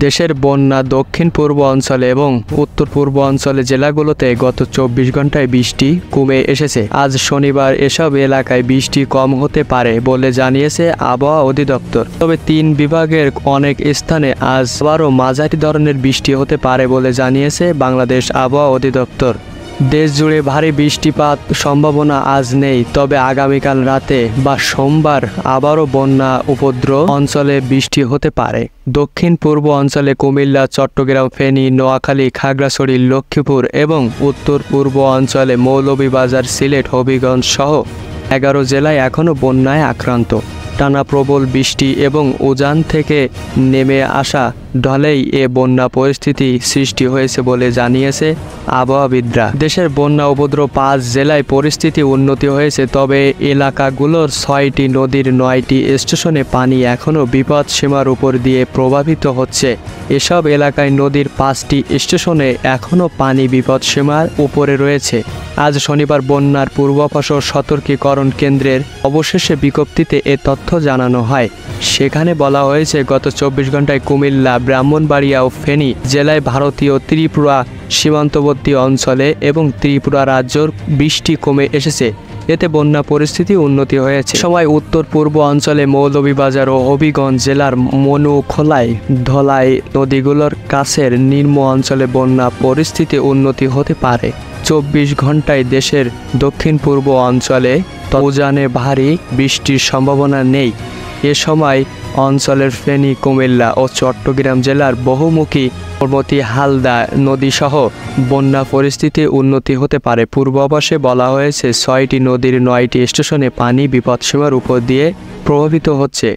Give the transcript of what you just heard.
দেশের বন্যা দক্ষিণ পূর্ব অঞ্চলে এবং উত্তর পূর্ব অঞ্চলে জেলাগুলোতে গত 24 ঘন্টায় বৃষ্টি কমে এসেছে। আজ শনিবার এসব এলাকায় বৃষ্টি কম হতে পারে বলে জানিয়েছে আবহাওয়া অধিদপ্তর। তবে 3 বিভাগের অনেক স্থানে আজ আবারও মাঝারি ধরনের বৃষ্টি হতে পারে বলে জানিয়েছে বাংলাদেশ আবহাওয়া অধিদপ্তর। দেশ জুড়ে ভারী বৃষ্টিপাত সম্ভাবনা আজ নেই, তবে আগামীকাল রাতে বা সোমবার আবারও বন্যা উপদ্রব অঞ্চলে বৃষ্টি হতে পারে। দক্ষিণ পূর্ব অঞ্চলে কুমিল্লা, চট্টগ্রাম, ফেনী, নোয়াখালী, খাগড়াছড়ি, লক্ষ্মীপুর এবং উত্তর পূর্ব অঞ্চলে মৌলভীবাজার, সিলেট, হবিগঞ্জ সহ 11 জেলায় এখনও বন্যায় আক্রান্ত। টানা প্রবল বৃষ্টি এবং উজান থেকে নেমে আসা ঢলেই এ বন্যা পরিস্থিতি সৃষ্টি হয়েছে বলে জানিয়েছে আবহাওয়াবিদরা। দেশের বন্যা উপদ্রব 5 জেলায় পরিস্থিতি উন্নতি হয়েছে, তবে এলাকাগুলোর 6টি নদীর 9টি স্টেশনে পানি এখনও বিপদ সীমার উপর দিয়ে প্রবাহিত হচ্ছে। এসব এলাকায় নদীর 5টি স্টেশনে এখনও পানি বিপদ সীমার উপরে রয়েছে। আজ শনিবার বন্যার পূর্বাভাস ও সতর্কীকরণ কেন্দ্রের অবশেষে বিজ্ঞপ্তিতে এ তথ্য জানানো হয়। সেখানে বলা হয়েছে, গত 24 ঘন্টায় কুমিল্লা, ব্রাহ্মণবাড়িয়া ও ফেনী জেলায় ভারতীয় ত্রিপুরা সীমান্তবর্তী অঞ্চলে এবং ত্রিপুরা রাজ্যের বৃষ্টি কমে এসেছে। এতে বন্যা পরিস্থিতি উন্নতি হয়েছে। সময় উত্তর পূর্ব অঞ্চলে মৌলভীবাজার ও হবিগঞ্জ জেলার মনুখোলাই, ধলাই নদীগুলোর কাছের নিম্ন অঞ্চলে বন্যা পরিস্থিতি উন্নতি হতে পারে। 24 ঘন্টায় দেশের দক্ষিণ পূর্ব অঞ্চলে উজানে ভারী বৃষ্টির সম্ভাবনা নেই। এ সময় অঞ্চলের ফেনী, কুমিল্লা ও চট্টগ্রাম জেলার বহুমুখী পরবর্তী হালদা নদীসহ বন্যা পরিস্থিতি উন্নতি হতে পারে। পূর্বাভাসে বলা হয়েছে, 6টি নদীর 9টি স্টেশনে পানি বিপদসীমার উপর দিয়ে প্রভাবিত হচ্ছে।